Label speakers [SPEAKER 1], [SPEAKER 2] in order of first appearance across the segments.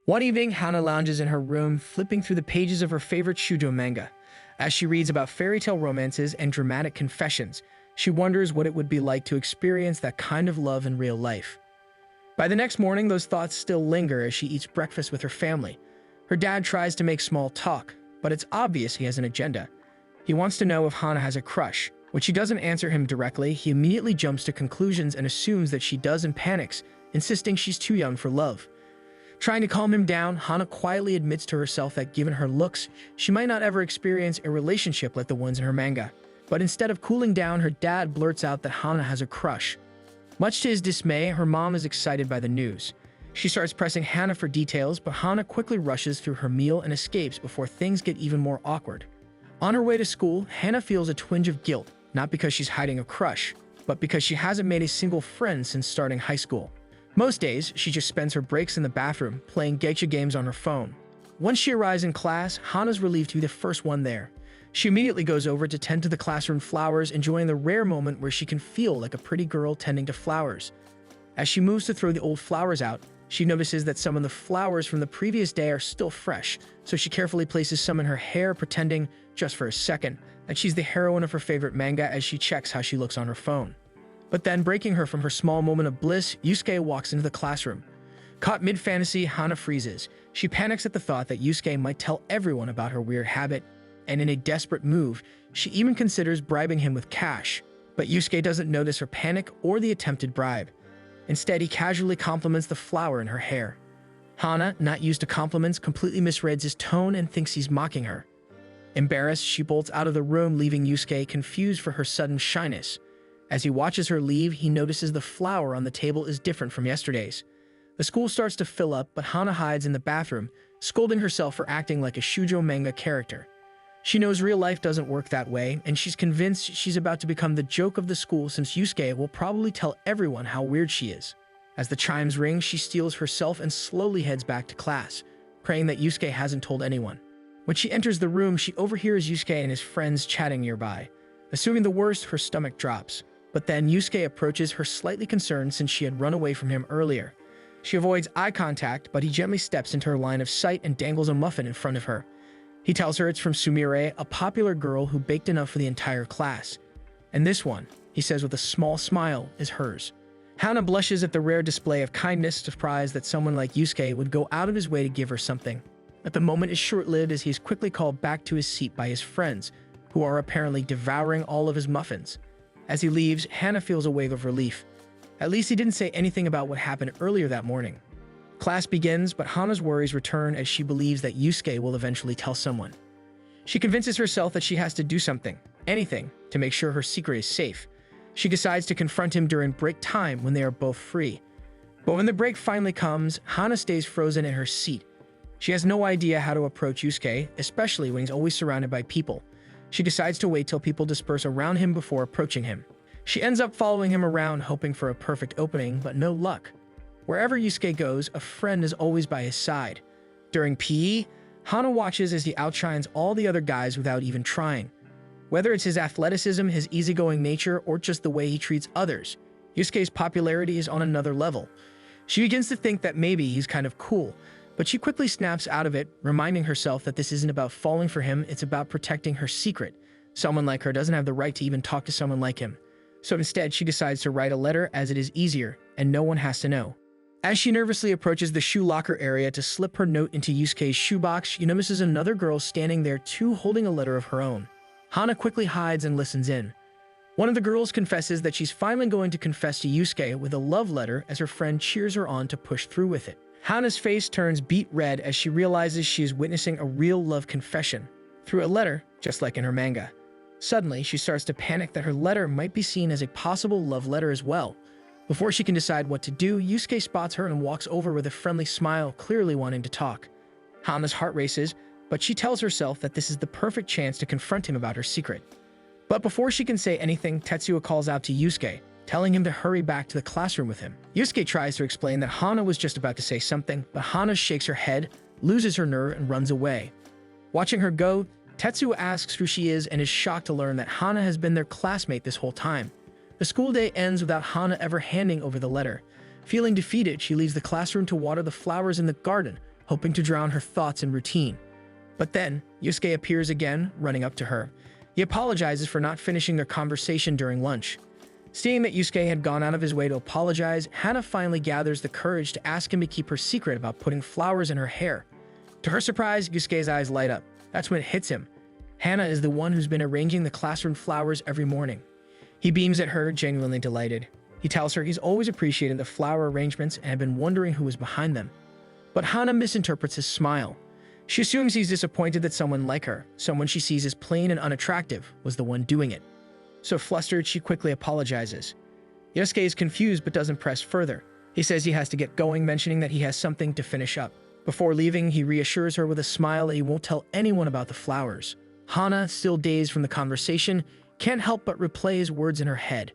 [SPEAKER 1] One evening, Hana lounges in her room, flipping through the pages of her favorite shoujo manga. As she reads about fairy tale romances and dramatic confessions, she wonders what it would be like to experience that kind of love in real life. By the next morning, those thoughts still linger as she eats breakfast with her family. Her dad tries to make small talk, but it's obvious he has an agenda. He wants to know if Hana has a crush. When she doesn't answer him directly, he immediately jumps to conclusions and assumes that she does and panics, insisting she's too young for love. Trying to calm him down, Hana quietly admits to herself that given her looks, she might not ever experience a relationship like the ones in her manga. But instead of cooling down, her dad blurts out that Hana has a crush. Much to his dismay, her mom is excited by the news. She starts pressing Hana for details, but Hana quickly rushes through her meal and escapes before things get even more awkward. On her way to school, Hana feels a twinge of guilt, not because she's hiding a crush, but because she hasn't made a single friend since starting high school. Most days, she just spends her breaks in the bathroom, playing gacha games on her phone. Once she arrives in class, Hana's relieved to be the first one there. She immediately goes over to tend to the classroom flowers, enjoying the rare moment where she can feel like a pretty girl tending to flowers. As she moves to throw the old flowers out, she notices that some of the flowers from the previous day are still fresh, so she carefully places some in her hair, pretending, just for a second, that she's the heroine of her favorite manga as she checks how she looks on her phone. But then, breaking her from her small moment of bliss, Yusuke walks into the classroom. Caught mid-fantasy, Hana freezes. She panics at the thought that Yusuke might tell everyone about her weird habit, and in a desperate move, she even considers bribing him with cash. But Yusuke doesn't notice her panic or the attempted bribe. Instead, he casually compliments the flower in her hair. Hana, not used to compliments, completely misreads his tone and thinks he's mocking her. Embarrassed, she bolts out of the room, leaving Yusuke confused for her sudden shyness. As he watches her leave, he notices the flower on the table is different from yesterday's. The school starts to fill up, but Hana hides in the bathroom, scolding herself for acting like a shoujo manga character. She knows real life doesn't work that way, and she's convinced she's about to become the joke of the school since Yusuke will probably tell everyone how weird she is. As the chimes ring, she steels herself and slowly heads back to class, praying that Yusuke hasn't told anyone. When she enters the room, she overhears Yusuke and his friends chatting nearby. Assuming the worst, her stomach drops. But then Yusuke approaches her, slightly concerned since she had run away from him earlier. She avoids eye contact, but he gently steps into her line of sight and dangles a muffin in front of her. He tells her it's from Sumire, a popular girl who baked enough for the entire class. And this one, he says with a small smile, is hers. Hana blushes at the rare display of kindness, surprised that someone like Yusuke would go out of his way to give her something. But the moment is short-lived as he is quickly called back to his seat by his friends, who are apparently devouring all of his muffins. As he leaves, Hana feels a wave of relief. At least he didn't say anything about what happened earlier that morning. Class begins, but Hana's worries return as she believes that Yusuke will eventually tell someone. She convinces herself that she has to do something, anything, to make sure her secret is safe. She decides to confront him during break time when they are both free. But when the break finally comes, Hana stays frozen in her seat. She has no idea how to approach Yusuke, especially when he's always surrounded by people. She decides to wait till people disperse around him before approaching him. She ends up following him around, hoping for a perfect opening, but no luck. Wherever Yusuke goes, a friend is always by his side. During PE, Hana watches as he outshines all the other guys without even trying. Whether it's his athleticism, his easygoing nature, or just the way he treats others, Yusuke's popularity is on another level. She begins to think that maybe he's kind of cool, but she quickly snaps out of it, reminding herself that this isn't about falling for him, it's about protecting her secret. Someone like her doesn't have the right to even talk to someone like him. So instead, she decides to write a letter as it is easier, and no one has to know. As she nervously approaches the shoe locker area to slip her note into Yusuke's shoebox, she notices another girl standing there too, holding a letter of her own. Hana quickly hides and listens in. One of the girls confesses that she's finally going to confess to Yusuke with a love letter as her friend cheers her on to push through with it. Hana's face turns beet red as she realizes she is witnessing a real love confession through a letter, just like in her manga. Suddenly, she starts to panic that her letter might be seen as a possible love letter as well. Before she can decide what to do, Yusuke spots her and walks over with a friendly smile, clearly wanting to talk. Hana's heart races, but she tells herself that this is the perfect chance to confront him about her secret. But before she can say anything, Tetsuo calls out to Yusuke, telling him to hurry back to the classroom with him. Yusuke tries to explain that Hana was just about to say something, but Hana shakes her head, loses her nerve, and runs away. Watching her go, Tetsuo asks who she is and is shocked to learn that Hana has been their classmate this whole time. The school day ends without Hana ever handing over the letter. Feeling defeated, she leaves the classroom to water the flowers in the garden, hoping to drown her thoughts in routine. But then, Yusuke appears again, running up to her. He apologizes for not finishing their conversation during lunch. Seeing that Yusuke had gone out of his way to apologize, Hana finally gathers the courage to ask him to keep her secret about putting flowers in her hair. To her surprise, Yusuke's eyes light up. That's when it hits him. Hana is the one who's been arranging the classroom flowers every morning. He beams at her, genuinely delighted. He tells her he's always appreciated the flower arrangements and had been wondering who was behind them. But Hana misinterprets his smile. She assumes he's disappointed that someone like her, someone she sees as plain and unattractive, was the one doing it. So flustered, she quickly apologizes. Yusuke is confused but doesn't press further. He says he has to get going, mentioning that he has something to finish up. Before leaving, he reassures her with a smile that he won't tell anyone about the flowers. Hana, still dazed from the conversation, can't help but replay his words in her head.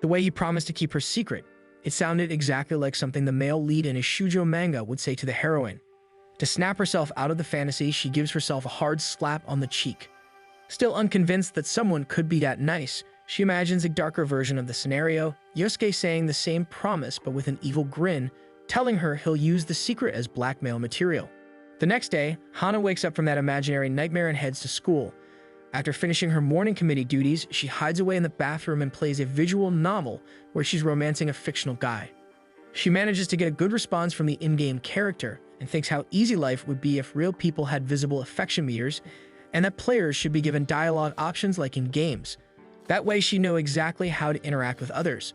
[SPEAKER 1] The way he promised to keep her secret, it sounded exactly like something the male lead in a shoujo manga would say to the heroine. To snap herself out of the fantasy, she gives herself a hard slap on the cheek. Still unconvinced that someone could be that nice, she imagines a darker version of the scenario, Yusuke saying the same promise but with an evil grin, telling her he'll use the secret as blackmail material. The next day, Hana wakes up from that imaginary nightmare and heads to school. After finishing her morning committee duties, she hides away in the bathroom and plays a visual novel where she's romancing a fictional guy. She manages to get a good response from the in-game character and thinks how easy life would be if real people had visible affection meters and that players should be given dialogue options like in games. That way she knows exactly how to interact with others.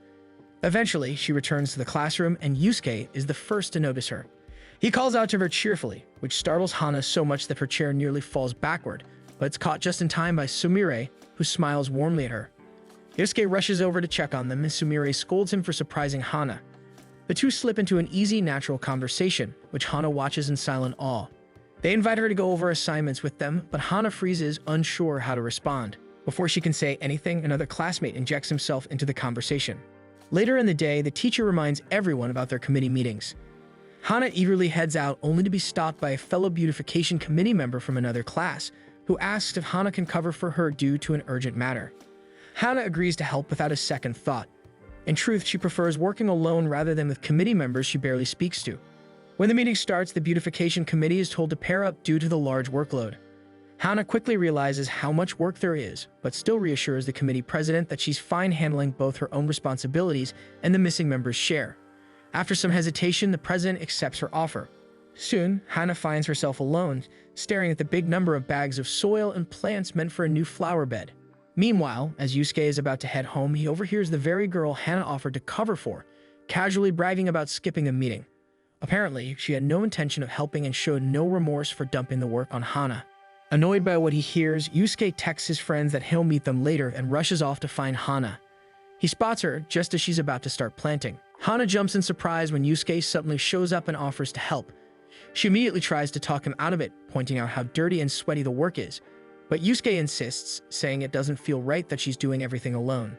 [SPEAKER 1] Eventually, she returns to the classroom and Yusuke is the first to notice her. He calls out to her cheerfully, which startles Hana so much that her chair nearly falls backward, but it's caught just in time by Sumire, who smiles warmly at her. Yusuke rushes over to check on them and Sumire scolds him for surprising Hana. The two slip into an easy, natural conversation, which Hana watches in silent awe. They invite her to go over assignments with them, but Hana freezes, unsure how to respond. Before she can say anything, another classmate injects himself into the conversation. Later in the day, the teacher reminds everyone about their committee meetings. Hana eagerly heads out only to be stopped by a fellow beautification committee member from another class, who asks if Hana can cover for her due to an urgent matter. Hana agrees to help without a second thought. In truth, she prefers working alone rather than with committee members she barely speaks to. When the meeting starts, the beautification committee is told to pair up due to the large workload. Hana quickly realizes how much work there is, but still reassures the committee president that she's fine handling both her own responsibilities and the missing member's share. After some hesitation, the president accepts her offer. Soon, Hana finds herself alone, staring at the big number of bags of soil and plants meant for a new flower bed. Meanwhile, as Yusuke is about to head home, he overhears the very girl Hana offered to cover for, casually bragging about skipping a meeting. Apparently, she had no intention of helping and showed no remorse for dumping the work on Hana. Annoyed by what he hears, Yusuke texts his friends that he'll meet them later and rushes off to find Hana. He spots her just as she's about to start planting. Hana jumps in surprise when Yusuke suddenly shows up and offers to help. She immediately tries to talk him out of it, pointing out how dirty and sweaty the work is. But Yusuke insists, saying it doesn't feel right that she's doing everything alone.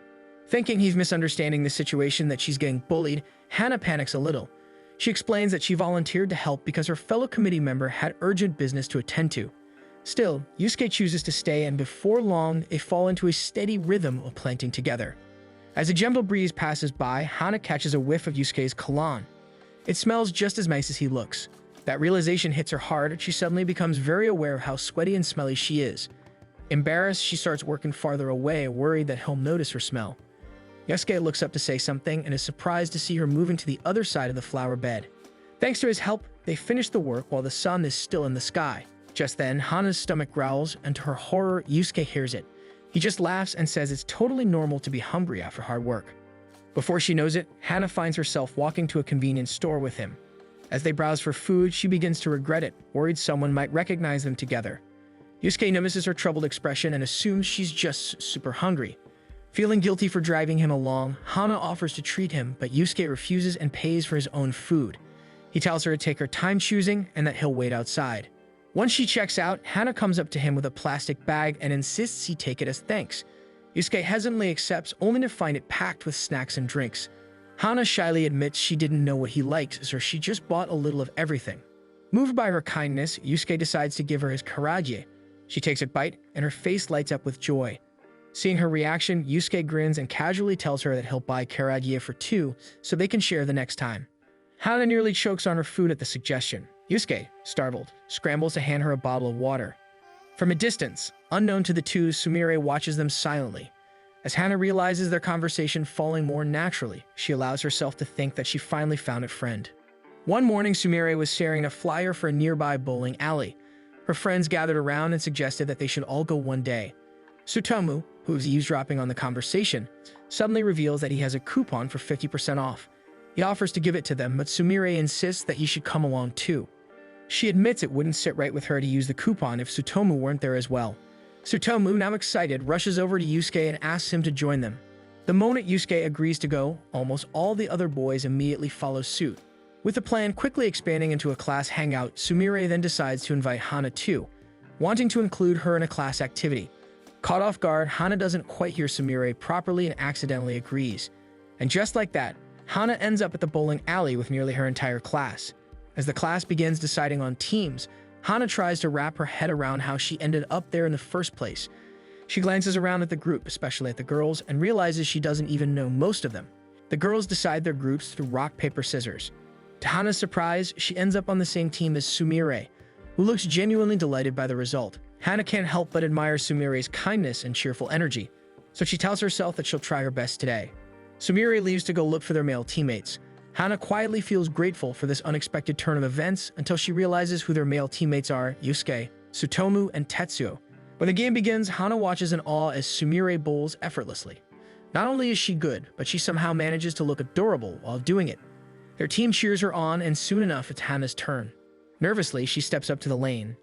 [SPEAKER 1] Thinking he's misunderstanding the situation, that she's getting bullied, Hana panics a little. She explains that she volunteered to help because her fellow committee member had urgent business to attend to. Still, Yusuke chooses to stay, and before long, they fall into a steady rhythm of planting together. As a gentle breeze passes by, Hana catches a whiff of Yusuke's cologne. It smells just as nice as he looks. That realization hits her hard, and she suddenly becomes very aware of how sweaty and smelly she is. Embarrassed, she starts working farther away, worried that he'll notice her smell. Yusuke looks up to say something and is surprised to see her moving to the other side of the flower bed. Thanks to his help, they finish the work while the sun is still in the sky. Just then, Hana's stomach growls, and to her horror, Yusuke hears it. He just laughs and says it's totally normal to be hungry after hard work. Before she knows it, Hana finds herself walking to a convenience store with him. As they browse for food, she begins to regret it, worried someone might recognize them together. Yusuke notices her troubled expression and assumes she's just super hungry. Feeling guilty for driving him along, Hana offers to treat him, but Yusuke refuses and pays for his own food. He tells her to take her time choosing and that he'll wait outside. Once she checks out, Hana comes up to him with a plastic bag and insists he take it as thanks. Yusuke hesitantly accepts, only to find it packed with snacks and drinks. Hana shyly admits she didn't know what he liked, so she just bought a little of everything. Moved by her kindness, Yusuke decides to give her his karaage. She takes a bite, and her face lights up with joy. Seeing her reaction, Yusuke grins and casually tells her that he'll buy karaage for two so they can share the next time. Hana nearly chokes on her food at the suggestion. Yusuke, startled, scrambles to hand her a bottle of water. From a distance, unknown to the two, Sumire watches them silently. As Hana realizes their conversation falling more naturally, she allows herself to think that she finally found a friend. One morning, Sumire was sharing a flyer for a nearby bowling alley. Her friends gathered around and suggested that they should all go one day. Tsutomu, who was eavesdropping on the conversation, suddenly reveals that he has a coupon for 50% off. He offers to give it to them, but Sumire insists that he should come along too. She admits it wouldn't sit right with her to use the coupon if Tsutomu weren't there as well. Tsutomu, now excited, rushes over to Yusuke and asks him to join them. The moment Yusuke agrees to go, almost all the other boys immediately follow suit. With the plan quickly expanding into a class hangout, Sumire then decides to invite Hana too, wanting to include her in a class activity. Caught off guard, Hana doesn't quite hear Sumire properly and accidentally agrees. And just like that, Hana ends up at the bowling alley with nearly her entire class. As the class begins deciding on teams, Hana tries to wrap her head around how she ended up there in the first place. She glances around at the group, especially at the girls, and realizes she doesn't even know most of them. The girls decide their groups through rock, paper, scissors. To Hana's surprise, she ends up on the same team as Sumire, who looks genuinely delighted by the result. Hana can't help but admire Sumire's kindness and cheerful energy, so she tells herself that she'll try her best today. Sumire leaves to go look for their male teammates. Hana quietly feels grateful for this unexpected turn of events until she realizes who their male teammates are: Yusuke, Tsutomu, and Tetsuo. When the game begins, Hana watches in awe as Sumire bowls effortlessly. Not only is she good, but she somehow manages to look adorable while doing it. Their team cheers her on, and soon enough, it's Hana's turn. Nervously, she steps up to the lane.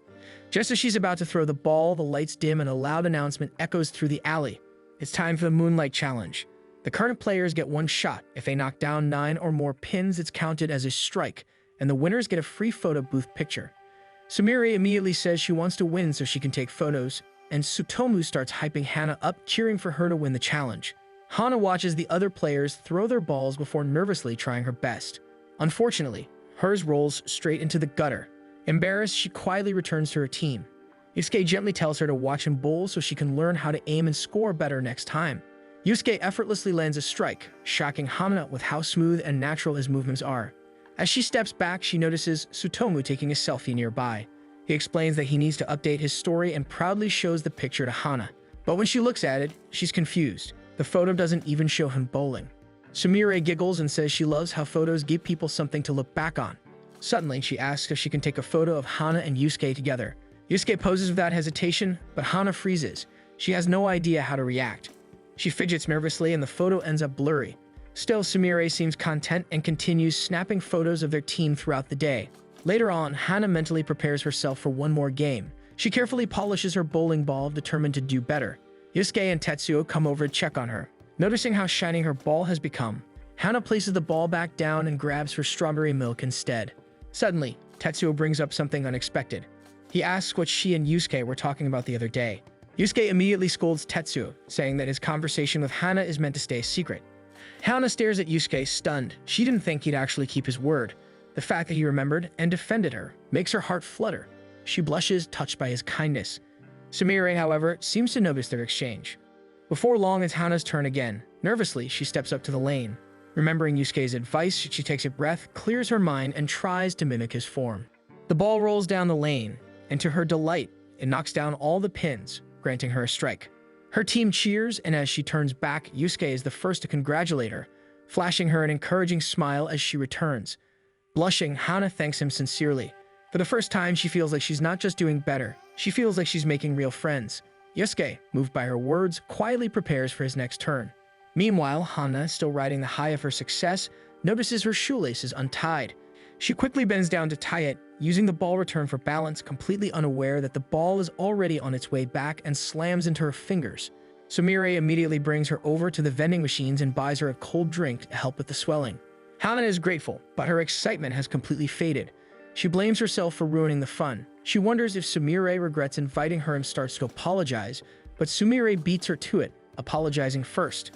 [SPEAKER 1] Just as she's about to throw the ball, the lights dim and a loud announcement echoes through the alley. It's time for the Moonlight Challenge. The current players get one shot. If they knock down 9 or more pins, it's counted as a strike, and the winners get a free photo booth picture. Sumire immediately says she wants to win so she can take photos, and Tsutomu starts hyping Hana up, cheering for her to win the challenge. Hana watches the other players throw their balls before nervously trying her best. Unfortunately, hers rolls straight into the gutter. Embarrassed, she quietly returns to her team. Yusuke gently tells her to watch him bowl so she can learn how to aim and score better next time. Yusuke effortlessly lands a strike, shocking Hana with how smooth and natural his movements are. As she steps back, she notices Tsutomu taking a selfie nearby. He explains that he needs to update his story and proudly shows the picture to Hana. But when she looks at it, she's confused. The photo doesn't even show him bowling. Sumire giggles and says she loves how photos give people something to look back on. Suddenly, she asks if she can take a photo of Hana and Yusuke together. Yusuke poses without hesitation, but Hana freezes. She has no idea how to react. She fidgets nervously and the photo ends up blurry. Still, Sumire seems content and continues snapping photos of their team throughout the day. Later on, Hana mentally prepares herself for one more game. She carefully polishes her bowling ball, determined to do better. Yusuke and Tetsuo come over to check on her. Noticing how shiny her ball has become, Hana places the ball back down and grabs her strawberry milk instead. Suddenly, Tetsuo brings up something unexpected. He asks what she and Yusuke were talking about the other day. Yusuke immediately scolds Tetsuo, saying that his conversation with Hana is meant to stay a secret. Hana stares at Yusuke, stunned. She didn't think he'd actually keep his word. The fact that he remembered and defended her makes her heart flutter. She blushes, touched by his kindness. Sumire, however, seems to notice their exchange. Before long, it's Hana's turn again. Nervously, she steps up to the lane. Remembering Yusuke's advice, she takes a breath, clears her mind, and tries to mimic his form. The ball rolls down the lane, and to her delight, it knocks down all the pins, granting her a strike. Her team cheers, and as she turns back, Yusuke is the first to congratulate her, flashing her an encouraging smile as she returns. Blushing, Hana thanks him sincerely. For the first time, she feels like she's not just doing better, she feels like she's making real friends. Yusuke, moved by her words, quietly prepares for his next turn. Meanwhile, Hana, still riding the high of her success, notices her shoelace is untied. She quickly bends down to tie it, using the ball return for balance, completely unaware that the ball is already on its way back and slams into her fingers. Sumire immediately brings her over to the vending machines and buys her a cold drink to help with the swelling. Hana is grateful, but her excitement has completely faded. She blames herself for ruining the fun. She wonders if Sumire regrets inviting her and starts to apologize, but Sumire beats her to it, apologizing first.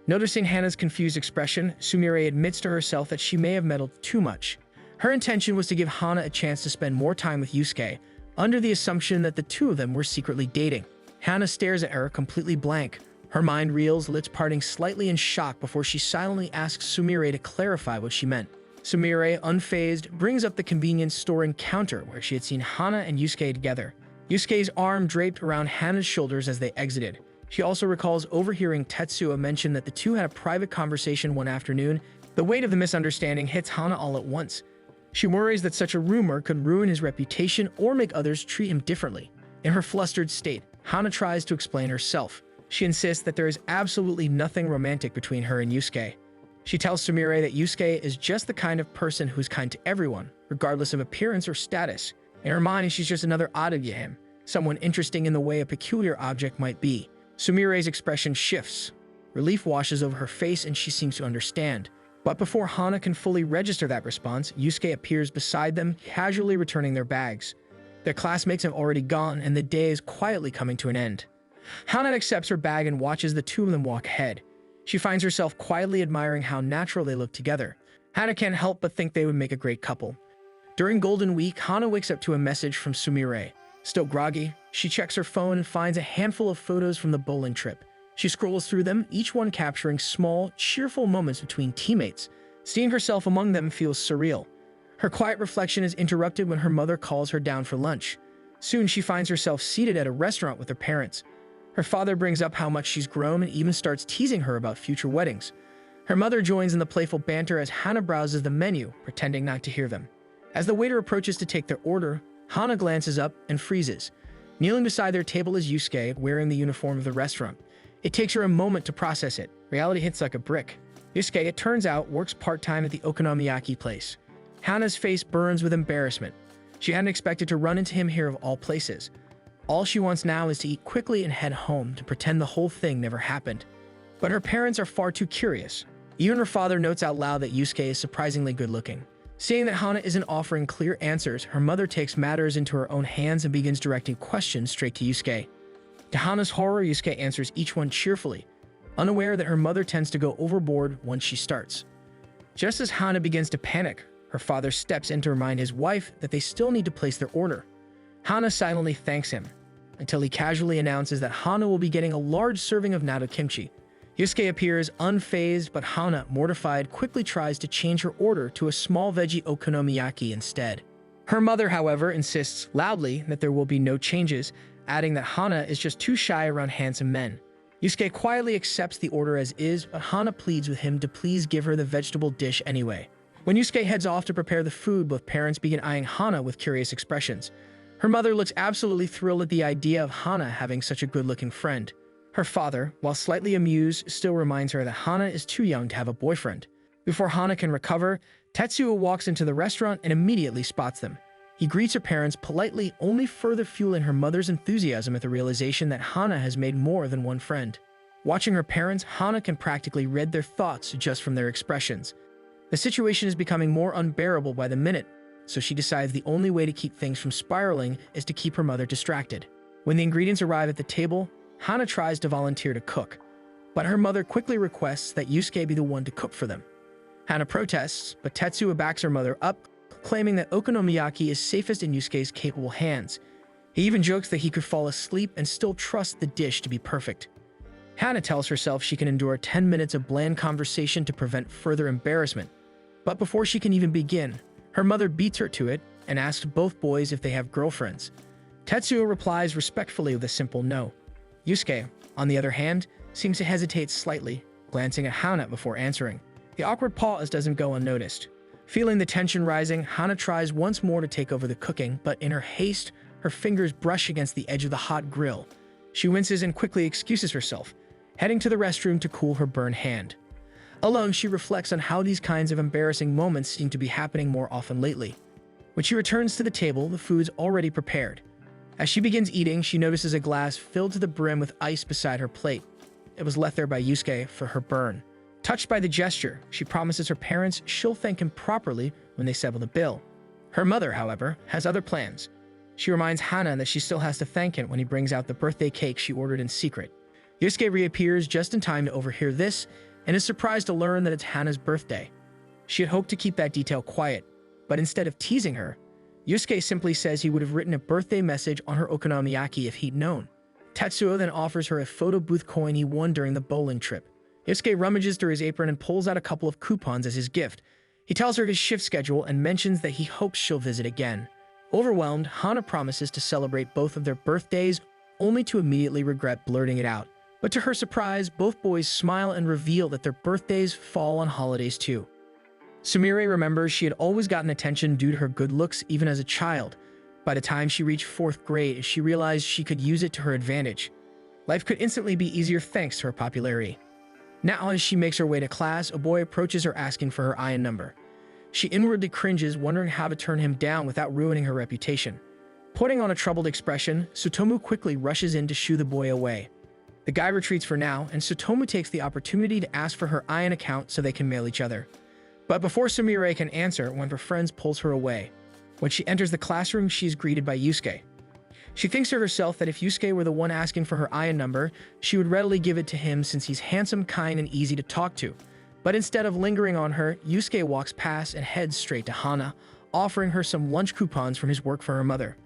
[SPEAKER 1] Noticing Hana's confused expression, Sumire admits to herself that she may have meddled too much. Her intention was to give Hana a chance to spend more time with Yusuke, under the assumption that the two of them were secretly dating. Hana stares at her, completely blank. Her mind reels, lips parting slightly in shock before she silently asks Sumire to clarify what she meant. Sumire, unfazed, brings up the convenience store encounter where she had seen Hana and Yusuke together. Yusuke's arm draped around Hana's shoulders as they exited. She also recalls overhearing Tetsuo mention that the two had a private conversation one afternoon. The weight of the misunderstanding hits Hana all at once. She worries that such a rumor could ruin his reputation or make others treat him differently. In her flustered state, Hana tries to explain herself. She insists that there is absolutely nothing romantic between her and Yusuke. She tells Sumire that Yusuke is just the kind of person who's kind to everyone, regardless of appearance or status. In her mind, she's just another oddity to him, someone interesting in the way a peculiar object might be. Sumire's expression shifts. Relief washes over her face and she seems to understand. But before Hana can fully register that response, Yusuke appears beside them, casually returning their bags. Their classmates have already gone, and the day is quietly coming to an end. Hana accepts her bag and watches the two of them walk ahead. She finds herself quietly admiring how natural they look together. Hana can't help but think they would make a great couple. During Golden Week, Hana wakes up to a message from Sumire. Still groggy, she checks her phone and finds a handful of photos from the bowling trip. She scrolls through them, each one capturing small, cheerful moments between teammates. Seeing herself among them feels surreal. Her quiet reflection is interrupted when her mother calls her down for lunch. Soon she finds herself seated at a restaurant with her parents. Her father brings up how much she's grown and even starts teasing her about future weddings. Her mother joins in the playful banter as Hana browses the menu, pretending not to hear them. As the waiter approaches to take their order, Hana glances up and freezes. Kneeling beside their table is Yusuke, wearing the uniform of the restaurant. It takes her a moment to process it. Reality hits like a brick. Yusuke, it turns out, works part-time at the okonomiyaki place. Hana's face burns with embarrassment. She hadn't expected to run into him here of all places. All she wants now is to eat quickly and head home to pretend the whole thing never happened. But her parents are far too curious. Even her father notes out loud that Yusuke is surprisingly good-looking. Seeing that Hana isn't offering clear answers, her mother takes matters into her own hands and begins directing questions straight to Yusuke. To Hana's horror, Yusuke answers each one cheerfully, unaware that her mother tends to go overboard once she starts. Just as Hana begins to panic, her father steps in to remind his wife that they still need to place their order. Hana silently thanks him, until he casually announces that Hana will be getting a large serving of natto kimchi. Yusuke appears unfazed, but Hana, mortified, quickly tries to change her order to a small veggie okonomiyaki instead. Her mother, however, insists loudly that there will be no changes, adding that Hana is just too shy around handsome men. Yusuke quietly accepts the order as is, but Hana pleads with him to please give her the vegetable dish anyway. When Yusuke heads off to prepare the food, both parents begin eyeing Hana with curious expressions. Her mother looks absolutely thrilled at the idea of Hana having such a good-looking friend. Her father, while slightly amused, still reminds her that Hana is too young to have a boyfriend. Before Hana can recover, Tetsuo walks into the restaurant and immediately spots them. He greets her parents politely, only further fueling her mother's enthusiasm at the realization that Hana has made more than one friend. Watching her parents, Hana can practically read their thoughts just from their expressions. The situation is becoming more unbearable by the minute, so she decides the only way to keep things from spiraling is to keep her mother distracted. When the ingredients arrive at the table, Hana tries to volunteer to cook, but her mother quickly requests that Yusuke be the one to cook for them. Hana protests, but Tetsuo backs her mother up, claiming that okonomiyaki is safest in Yusuke's capable hands. He even jokes that he could fall asleep and still trust the dish to be perfect. Hana tells herself she can endure 10 minutes of bland conversation to prevent further embarrassment. But before she can even begin, her mother beats her to it and asks both boys if they have girlfriends. Tetsuo replies respectfully with a simple no. Yusuke, on the other hand, seems to hesitate slightly, glancing at Hana before answering. The awkward pause doesn't go unnoticed. Feeling the tension rising, Hana tries once more to take over the cooking, but in her haste, her fingers brush against the edge of the hot grill. She winces and quickly excuses herself, heading to the restroom to cool her burned hand. Alone, she reflects on how these kinds of embarrassing moments seem to be happening more often lately. When she returns to the table, the food's already prepared. As she begins eating, she notices a glass filled to the brim with ice beside her plate. It was left there by Yusuke for her burn. Touched by the gesture, she promises her parents she'll thank him properly when they settle the bill. Her mother, however, has other plans. She reminds Hana that she still has to thank him when he brings out the birthday cake she ordered in secret. Yusuke reappears just in time to overhear this and is surprised to learn that it's Hana's birthday. She had hoped to keep that detail quiet, but instead of teasing her, Yusuke simply says he would have written a birthday message on her okonomiyaki if he'd known. Tetsuo then offers her a photo booth coin he won during the bowling trip. Yusuke rummages through his apron and pulls out a couple of coupons as his gift. He tells her his shift schedule and mentions that he hopes she'll visit again. Overwhelmed, Hana promises to celebrate both of their birthdays, only to immediately regret blurting it out. But to her surprise, both boys smile and reveal that their birthdays fall on holidays too. Sumire remembers she had always gotten attention due to her good looks even as a child. By the time she reached 4th grade, she realized she could use it to her advantage. Life could instantly be easier thanks to her popularity. Now, as she makes her way to class, a boy approaches her asking for her IN number. She inwardly cringes, wondering how to turn him down without ruining her reputation. Putting on a troubled expression, Tsutomu quickly rushes in to shoo the boy away. The guy retreats for now, and Tsutomu takes the opportunity to ask for her IN account so they can mail each other. But before Sumire can answer, one of her friends pulls her away. When she enters the classroom, she is greeted by Yusuke. She thinks to herself that if Yusuke were the one asking for her IN number, she would readily give it to him since he's handsome, kind, and easy to talk to. But instead of lingering on her, Yusuke walks past and heads straight to Hana, offering her some lunch coupons from his work for her mother.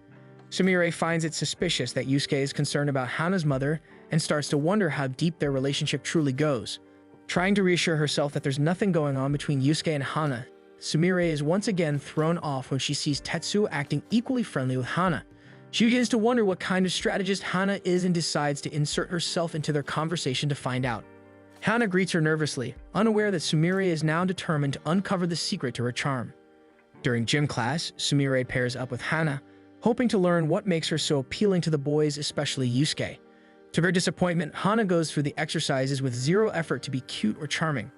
[SPEAKER 1] Sumire finds it suspicious that Yusuke is concerned about Hana's mother and starts to wonder how deep their relationship truly goes. Trying to reassure herself that there's nothing going on between Yusuke and Hana, Sumire is once again thrown off when she sees Tetsuo acting equally friendly with Hana. She begins to wonder what kind of strategist Hana is and decides to insert herself into their conversation to find out. Hana greets her nervously, unaware that Sumire is now determined to uncover the secret to her charm. During gym class, Sumire pairs up with Hana, hoping to learn what makes her so appealing to the boys, especially Yusuke. To her disappointment, Hana goes through the exercises with zero effort to be cute or charming.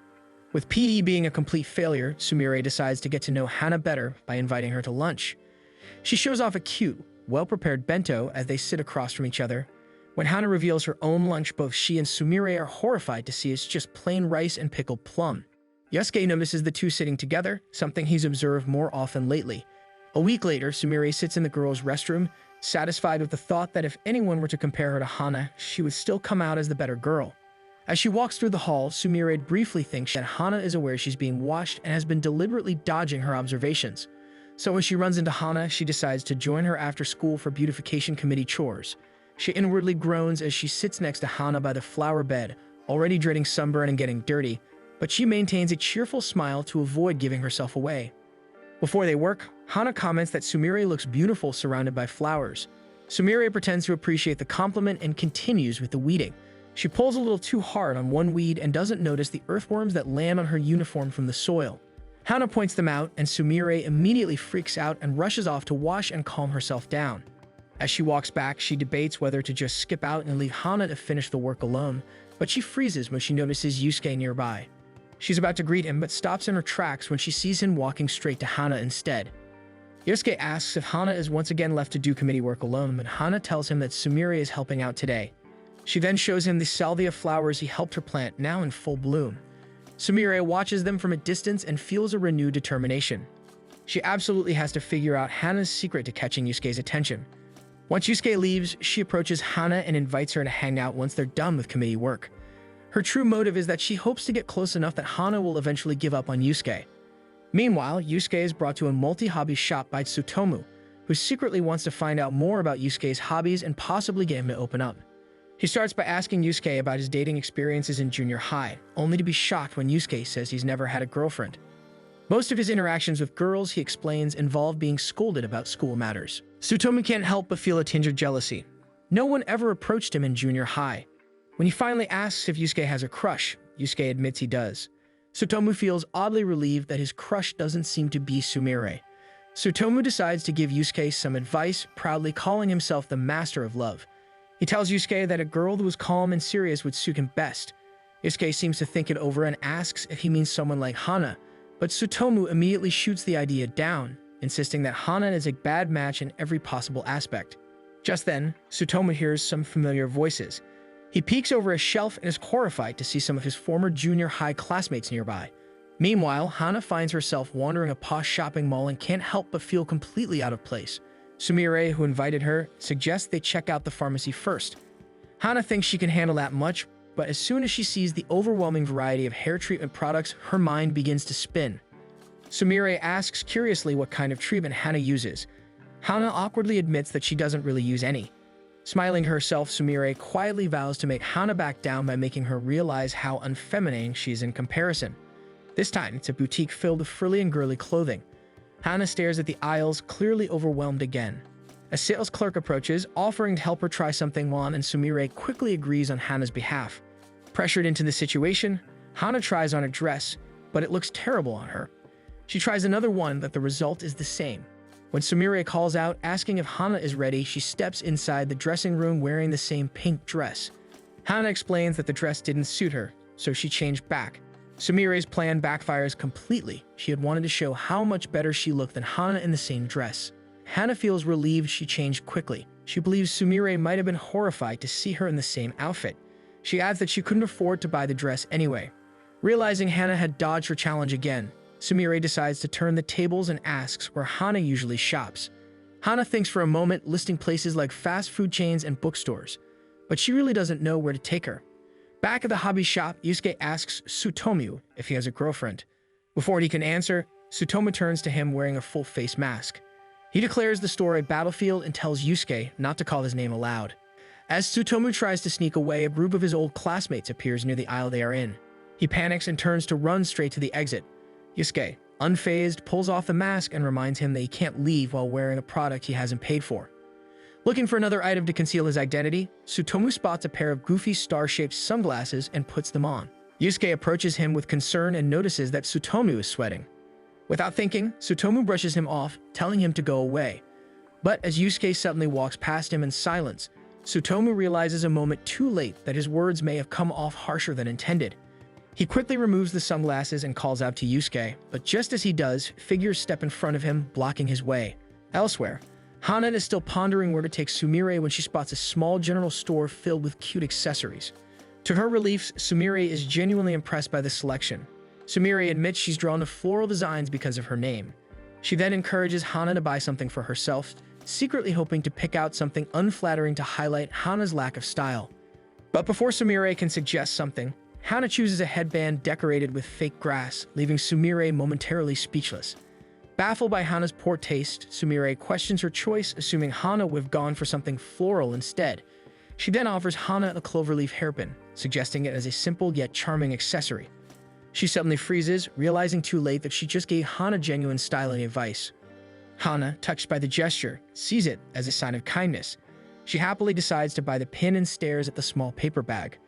[SPEAKER 1] With PE being a complete failure, Sumire decides to get to know Hana better by inviting her to lunch. She shows off a cute, well-prepared bento as they sit across from each other. When Hana reveals her own lunch, both she and Sumire are horrified to see it's just plain rice and pickled plum. Yusuke notices the two sitting together, something he's observed more often lately. A week later, Sumire sits in the girls' restroom, satisfied with the thought that if anyone were to compare her to Hana, she would still come out as the better girl. As she walks through the hall, Sumire briefly thinks that Hana is aware she's being watched and has been deliberately dodging her observations. So when she runs into Hana, she decides to join her after school for beautification committee chores. She inwardly groans as she sits next to Hana by the flower bed, already dreading sunburn and getting dirty, but she maintains a cheerful smile to avoid giving herself away. Before they work, Hana comments that Sumire looks beautiful surrounded by flowers. Sumire pretends to appreciate the compliment and continues with the weeding. She pulls a little too hard on one weed and doesn't notice the earthworms that land on her uniform from the soil. Hana points them out, and Sumire immediately freaks out and rushes off to wash and calm herself down. As she walks back, she debates whether to just skip out and leave Hana to finish the work alone, but she freezes when she notices Yusuke nearby. She's about to greet him, but stops in her tracks when she sees him walking straight to Hana instead. Yusuke asks if Hana is once again left to do committee work alone, but Hana tells him that Sumire is helping out today. She then shows him the salvia flowers he helped her plant, now in full bloom. Sumire watches them from a distance and feels a renewed determination. She absolutely has to figure out Hana's secret to catching Yusuke's attention. Once Yusuke leaves, she approaches Hana and invites her to hang out once they're done with committee work. Her true motive is that she hopes to get close enough that Hana will eventually give up on Yusuke. Meanwhile, Yusuke is brought to a multi-hobby shop by Tsutomu, who secretly wants to find out more about Yusuke's hobbies and possibly get him to open up. He starts by asking Yusuke about his dating experiences in junior high, only to be shocked when Yusuke says he's never had a girlfriend. Most of his interactions with girls, he explains, involve being scolded about school matters. Tsutomu can't help but feel a tinge of jealousy. No one ever approached him in junior high. When he finally asks if Yusuke has a crush, Yusuke admits he does. Tsutomu feels oddly relieved that his crush doesn't seem to be Sumire. Tsutomu decides to give Yusuke some advice, proudly calling himself the master of love. He tells Yusuke that a girl who was calm and serious would suit him best. Yusuke seems to think it over and asks if he means someone like Hana, but Tsutomu immediately shoots the idea down, insisting that Hana is a bad match in every possible aspect. Just then, Tsutomu hears some familiar voices. He peeks over a shelf and is horrified to see some of his former junior high classmates nearby. Meanwhile, Hana finds herself wandering a posh shopping mall and can't help but feel completely out of place. Sumire, who invited her, suggests they check out the pharmacy first. Hana thinks she can handle that much, but as soon as she sees the overwhelming variety of hair treatment products, her mind begins to spin. Sumire asks curiously what kind of treatment Hana uses. Hana awkwardly admits that she doesn't really use any. Smiling to herself, Sumire quietly vows to make Hana back down by making her realize how unfeminine she is in comparison. This time, it's a boutique filled with frilly and girly clothing. Hana stares at the aisles, clearly overwhelmed again. A sales clerk approaches, offering to help her try something on, and Sumire quickly agrees on Hana's behalf. Pressured into the situation, Hana tries on a dress, but it looks terrible on her. She tries another one, but the result is the same. When Sumire calls out, asking if Hana is ready, she steps inside the dressing room wearing the same pink dress. Hana explains that the dress didn't suit her, so she changed back. Sumire's plan backfires completely. She had wanted to show how much better she looked than Hana in the same dress. Hana feels relieved she changed quickly. She believes Sumire might have been horrified to see her in the same outfit. She adds that she couldn't afford to buy the dress anyway. Realizing Hana had dodged her challenge again, Sumire decides to turn the tables and asks where Hana usually shops. Hana thinks for a moment, listing places like fast food chains and bookstores, but she really doesn't know where to take her. Back at the hobby shop, Yusuke asks Tsutomu if he has a girlfriend. Before he can answer, Tsutomu turns to him wearing a full face mask. He declares the store a battlefield and tells Yusuke not to call his name aloud. As Tsutomu tries to sneak away, a group of his old classmates appears near the aisle they are in. He panics and turns to run straight to the exit. Yusuke, unfazed, pulls off the mask and reminds him that he can't leave while wearing a product he hasn't paid for. Looking for another item to conceal his identity, Tsutomu spots a pair of goofy star-shaped sunglasses and puts them on. Yusuke approaches him with concern and notices that Tsutomu is sweating. Without thinking, Tsutomu brushes him off, telling him to go away. But as Yusuke suddenly walks past him in silence, Tsutomu realizes a moment too late that his words may have come off harsher than intended. He quickly removes the sunglasses and calls out to Yusuke, but just as he does, figures step in front of him, blocking his way. Elsewhere, Hana is still pondering where to take Sumire when she spots a small general store filled with cute accessories. To her relief, Sumire is genuinely impressed by the selection. Sumire admits she's drawn to floral designs because of her name. She then encourages Hana to buy something for herself, secretly hoping to pick out something unflattering to highlight Hana's lack of style. But before Sumire can suggest something, Hana chooses a headband decorated with fake grass, leaving Sumire momentarily speechless. Baffled by Hana's poor taste, Sumire questions her choice, assuming Hana would have gone for something floral instead. She then offers Hana a cloverleaf hairpin, suggesting it as a simple yet charming accessory. She suddenly freezes, realizing too late that she just gave Hana genuine styling advice. Hana, touched by the gesture, sees it as a sign of kindness. She happily decides to buy the pin and stares at the small paper bag.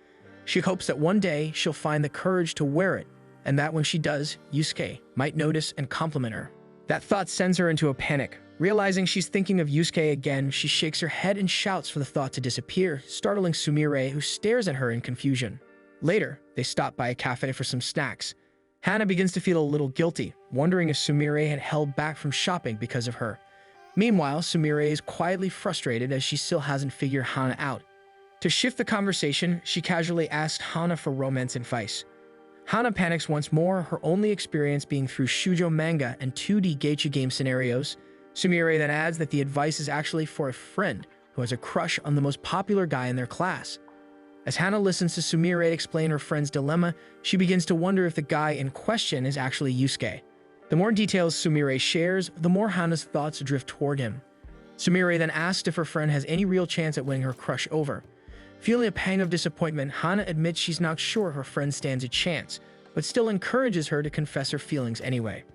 [SPEAKER 1] She hopes that one day she'll find the courage to wear it, and that when she does, Yusuke might notice and compliment her. That thought sends her into a panic. Realizing she's thinking of Yusuke again, she shakes her head and shouts for the thought to disappear, startling Sumire, who stares at her in confusion. Later, they stop by a cafe for some snacks. Hana begins to feel a little guilty, wondering if Sumire had held back from shopping because of her. Meanwhile, Sumire is quietly frustrated as she still hasn't figured Hana out. To shift the conversation, she casually asks Hana for romance advice. Hana panics once more, her only experience being through shoujo manga and 2D gacha game scenarios. Sumire then adds that the advice is actually for a friend who has a crush on the most popular guy in their class. As Hana listens to Sumire explain her friend's dilemma, she begins to wonder if the guy in question is actually Yusuke. The more details Sumire shares, the more Hana's thoughts drift toward him. Sumire then asks if her friend has any real chance at winning her crush over. Feeling a pang of disappointment, Hana admits she's not sure her friend stands a chance, but still encourages her to confess her feelings anyway.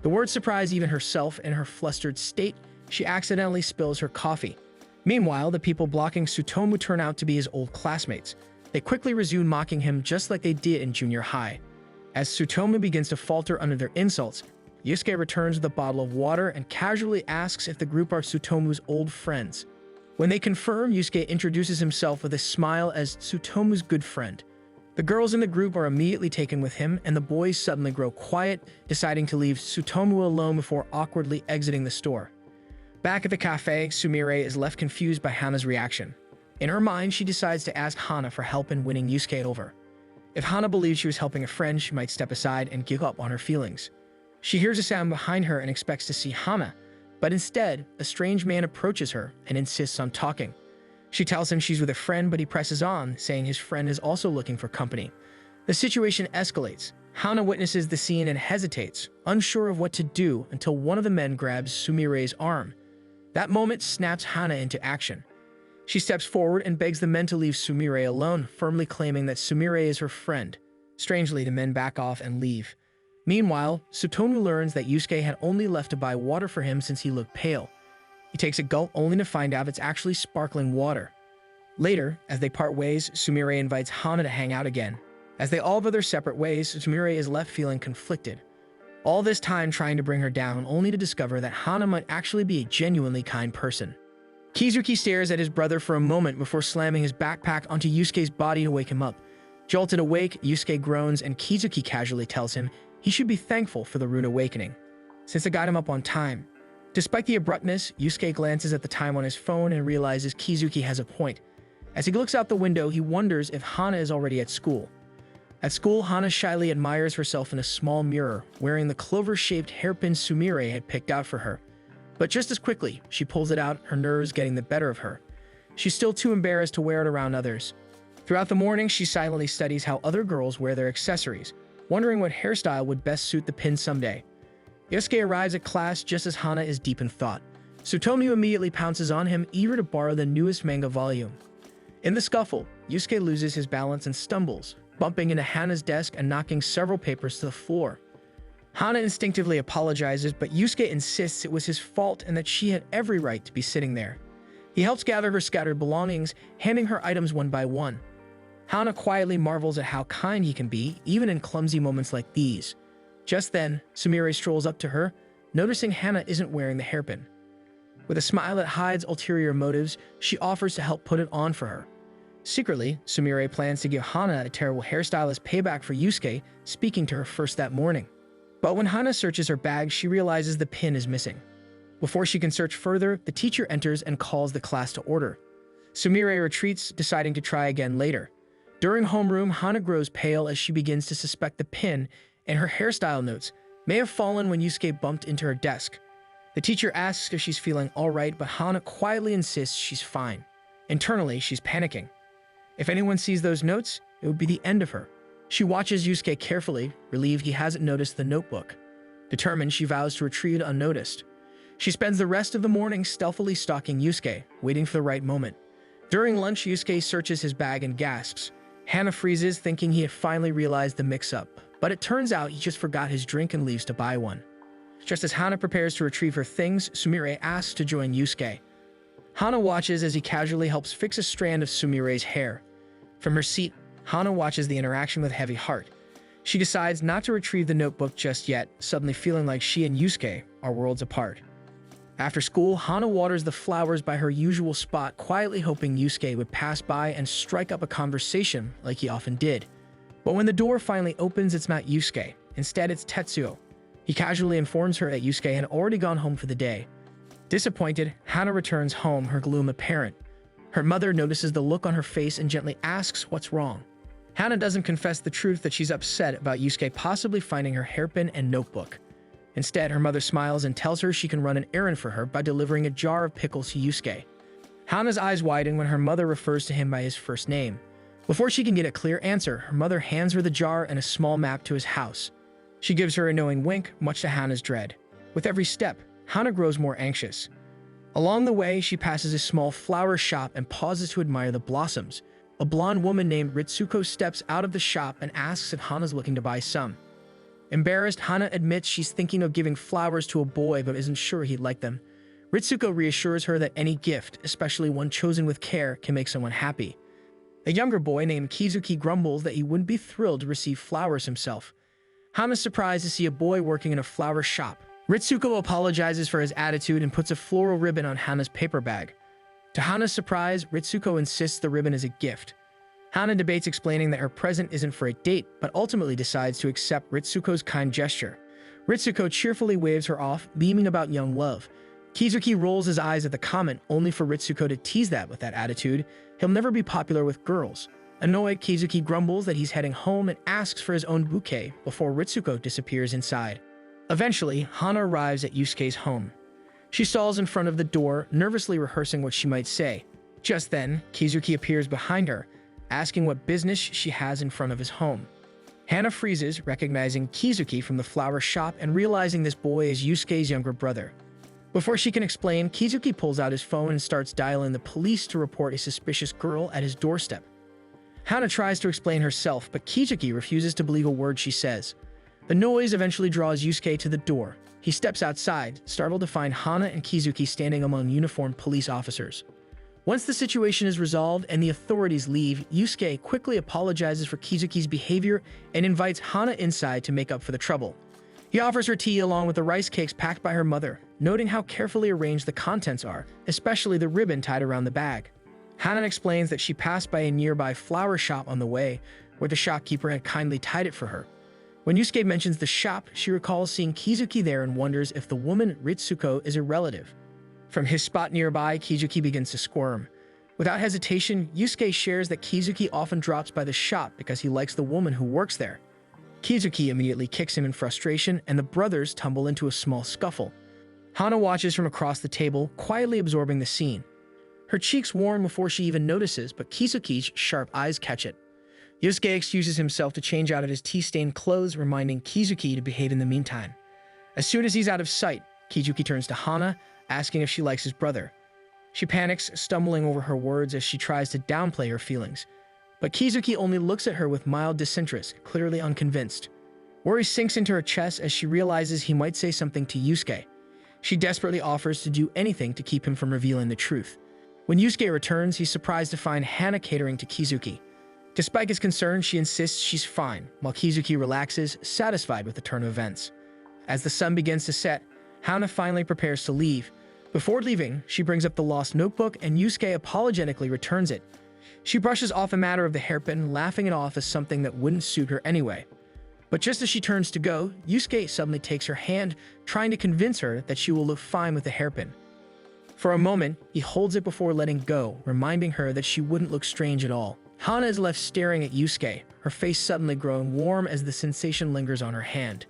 [SPEAKER 1] The words surprise even herself. In her flustered state, she accidentally spills her coffee. Meanwhile, the people blocking Tsutomu turn out to be his old classmates. They quickly resume mocking him just like they did in junior high. As Tsutomu begins to falter under their insults, Yusuke returns with a bottle of water and casually asks if the group are Tsutomu's old friends. When they confirm, Yusuke introduces himself with a smile as Tsutomu's good friend. The girls in the group are immediately taken with him, and the boys suddenly grow quiet, deciding to leave Tsutomu alone before awkwardly exiting the store. Back at the cafe, Sumire is left confused by Hana's reaction. In her mind, she decides to ask Hana for help in winning Yusuke over. If Hana believes she was helping a friend, she might step aside and give up on her feelings. She hears a sound behind her and expects to see Hana, but instead, a strange man approaches her and insists on talking. She tells him she's with a friend, but he presses on, saying his friend is also looking for company. The situation escalates. Hana witnesses the scene and hesitates, unsure of what to do, until one of the men grabs Sumire's arm. That moment snaps Hana into action. She steps forward and begs the men to leave Sumire alone, firmly claiming that Sumire is her friend. Strangely, the men back off and leave. Meanwhile, Sutomu learns that Yusuke had only left to buy water for him since he looked pale. He takes a gulp only to find out it's actually sparkling water. Later, as they part ways, Sumire invites Hana to hang out again. As they all go their separate ways, Sumire is left feeling conflicted. All this time trying to bring her down, only to discover that Hana might actually be a genuinely kind person. Kizuki stares at his brother for a moment before slamming his backpack onto Yusuke's body to wake him up. Jolted awake, Yusuke groans and Kizuki casually tells him he should be thankful for the rude awakening, since it got him up on time. Despite the abruptness, Yusuke glances at the time on his phone and realizes Kizuki has a point. As he looks out the window, he wonders if Hana is already at school. At school, Hana shyly admires herself in a small mirror, wearing the clover-shaped hairpin Sumire had picked out for her. But just as quickly, she pulls it out, her nerves getting the better of her. She's still too embarrassed to wear it around others. Throughout the morning, she silently studies how other girls wear their accessories, wondering what hairstyle would best suit the pin someday. Yusuke arrives at class just as Hana is deep in thought. Sutomu immediately pounces on him, eager to borrow the newest manga volume. In the scuffle, Yusuke loses his balance and stumbles, bumping into Hana's desk and knocking several papers to the floor. Hana instinctively apologizes, but Yusuke insists it was his fault and that she had every right to be sitting there. He helps gather her scattered belongings, handing her items one by one. Hana quietly marvels at how kind he can be, even in clumsy moments like these. Just then, Sumire strolls up to her, noticing Hana isn't wearing the hairpin. With a smile that hides ulterior motives, she offers to help put it on for her. Secretly, Sumire plans to give Hana a terrible hairstyle as payback for Yusuke speaking to her first that morning. But when Hana searches her bag, she realizes the pin is missing. Before she can search further, the teacher enters and calls the class to order. Sumire retreats, deciding to try again later. During homeroom, Hana grows pale as she begins to suspect the pin and her hairstyle notes may have fallen when Yusuke bumped into her desk. The teacher asks if she's feeling alright, but Hana quietly insists she's fine. Internally, she's panicking. If anyone sees those notes, it would be the end of her. She watches Yusuke carefully, relieved he hasn't noticed the notebook. Determined, she vows to retrieve it unnoticed. She spends the rest of the morning stealthily stalking Yusuke, waiting for the right moment. During lunch, Yusuke searches his bag and gasps. Hana freezes, thinking he had finally realized the mix-up, but it turns out he just forgot his drink and leaves to buy one. Just as Hana prepares to retrieve her things, Sumire asks to join Yusuke. Hana watches as he casually helps fix a strand of Sumire's hair. From her seat, Hana watches the interaction with a heavy heart. She decides not to retrieve the notebook just yet, suddenly feeling like she and Yusuke are worlds apart. After school, Hana waters the flowers by her usual spot, quietly hoping Yusuke would pass by and strike up a conversation like he often did. But when the door finally opens, it's not Yusuke. Instead, it's Tetsuo. He casually informs her that Yusuke had already gone home for the day. Disappointed, Hana returns home, her gloom apparent. Her mother notices the look on her face and gently asks what's wrong. Hana doesn't confess the truth that she's upset about Yusuke possibly finding her hairpin and notebook. Instead, her mother smiles and tells her she can run an errand for her by delivering a jar of pickles to Yusuke. Hana's eyes widen when her mother refers to him by his first name. Before she can get a clear answer, her mother hands her the jar and a small map to his house. She gives her a knowing wink, much to Hana's dread. With every step, Hana grows more anxious. Along the way, she passes a small flower shop and pauses to admire the blossoms. A blonde woman named Ritsuko steps out of the shop and asks if Hana's looking to buy some. Embarrassed, Hana admits she's thinking of giving flowers to a boy but isn't sure he'd like them. Ritsuko reassures her that any gift, especially one chosen with care, can make someone happy. A younger boy named Kizuki grumbles that he wouldn't be thrilled to receive flowers himself. Hana's surprised to see a boy working in a flower shop. Ritsuko apologizes for his attitude and puts a floral ribbon on Hana's paper bag. To Hana's surprise, Ritsuko insists the ribbon is a gift. Hana debates explaining that her present isn't for a date, but ultimately decides to accept Ritsuko's kind gesture. Ritsuko cheerfully waves her off, beaming about young love. Kizuki rolls his eyes at the comment, only for Ritsuko to tease that with that attitude. He'll never be popular with girls. Annoyed, Kizuki grumbles that he's heading home and asks for his own bouquet before Ritsuko disappears inside. Eventually, Hana arrives at Yusuke's home. She stalls in front of the door, nervously rehearsing what she might say. Just then, Kizuki appears behind her, asking what business she has in front of his home. Hana freezes, recognizing Kizuki from the flower shop and realizing this boy is Yusuke's younger brother. Before she can explain, Kizuki pulls out his phone and starts dialing the police to report a suspicious girl at his doorstep. Hana tries to explain herself, but Kizuki refuses to believe a word she says. The noise eventually draws Yusuke to the door. He steps outside, startled to find Hana and Kizuki standing among uniformed police officers. Once the situation is resolved and the authorities leave, Yusuke quickly apologizes for Kizuki's behavior and invites Hana inside to make up for the trouble. He offers her tea along with the rice cakes packed by her mother, noting how carefully arranged the contents are, especially the ribbon tied around the bag. Hana explains that she passed by a nearby flower shop on the way, where the shopkeeper had kindly tied it for her. When Yusuke mentions the shop, she recalls seeing Kizuki there and wonders if the woman Ritsuko is a relative. From his spot nearby, Kizuki begins to squirm. Without hesitation, Yusuke shares that Kizuki often drops by the shop because he likes the woman who works there. Kizuki immediately kicks him in frustration, and the brothers tumble into a small scuffle. Hana watches from across the table, quietly absorbing the scene. Her cheeks warm before she even notices, but Kizuki's sharp eyes catch it. Yusuke excuses himself to change out of his tea-stained clothes, reminding Kizuki to behave in the meantime. As soon as he's out of sight, Kizuki turns to Hana, asking if she likes his brother. She panics, stumbling over her words as she tries to downplay her feelings. But Kizuki only looks at her with mild disinterest, clearly unconvinced. Worry sinks into her chest as she realizes he might say something to Yusuke. She desperately offers to do anything to keep him from revealing the truth. When Yusuke returns, he's surprised to find Hana catering to Kizuki. Despite his concern, she insists she's fine, while Kizuki relaxes, satisfied with the turn of events. As the sun begins to set, Hana finally prepares to leave. Before leaving, she brings up the lost notebook and Yusuke apologetically returns it. She brushes off the matter of the hairpin, laughing it off as something that wouldn't suit her anyway. But just as she turns to go, Yusuke suddenly takes her hand, trying to convince her that she will look fine with the hairpin. For a moment, he holds it before letting go, reminding her that she wouldn't look strange at all. Hana is left staring at Yusuke, her face suddenly growing warm as the sensation lingers on her hand.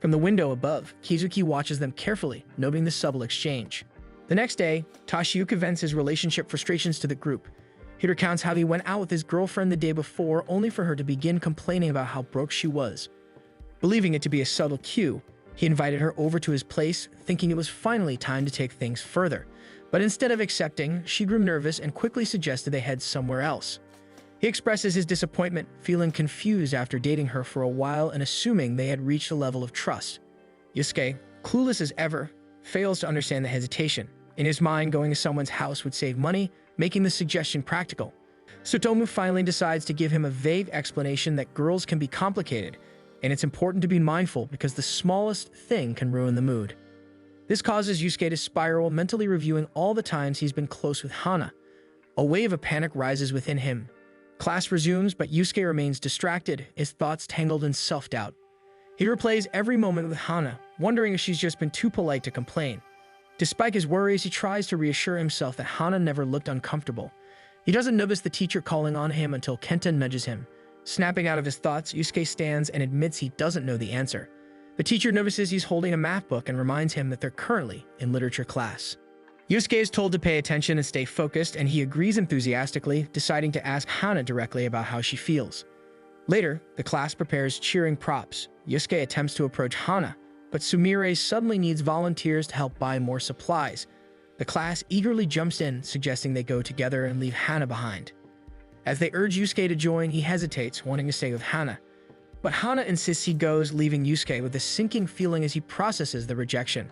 [SPEAKER 1] From the window above, Kizuki watches them carefully, noting the subtle exchange. The next day, Toshiyuki vents his relationship frustrations to the group. He recounts how he went out with his girlfriend the day before, only for her to begin complaining about how broke she was. Believing it to be a subtle cue, he invited her over to his place, thinking it was finally time to take things further. But instead of accepting, she grew nervous and quickly suggested they head somewhere else. He expresses his disappointment, feeling confused after dating her for a while and assuming they had reached a level of trust. Yusuke, clueless as ever, fails to understand the hesitation. In his mind, going to someone's house would save money, making the suggestion practical. Tsutomu finally decides to give him a vague explanation that girls can be complicated, and it's important to be mindful because the smallest thing can ruin the mood. This causes Yusuke to spiral, mentally reviewing all the times he's been close with Hana. A wave of panic rises within him. Class resumes, but Yusuke remains distracted, his thoughts tangled in self-doubt. He replays every moment with Hana, wondering if she's just been too polite to complain. Despite his worries, he tries to reassure himself that Hana never looked uncomfortable. He doesn't notice the teacher calling on him until Kenta nudges him. Snapping out of his thoughts, Yusuke stands and admits he doesn't know the answer. The teacher notices he's holding a math book and reminds him that they're currently in literature class. Yusuke is told to pay attention and stay focused, and he agrees enthusiastically, deciding to ask Hana directly about how she feels. Later, the class prepares cheering props. Yusuke attempts to approach Hana, but Sumire suddenly needs volunteers to help buy more supplies. The class eagerly jumps in, suggesting they go together and leave Hana behind. As they urge Yusuke to join, he hesitates, wanting to stay with Hana. But Hana insists he goes, leaving Yusuke with a sinking feeling as he processes the rejection.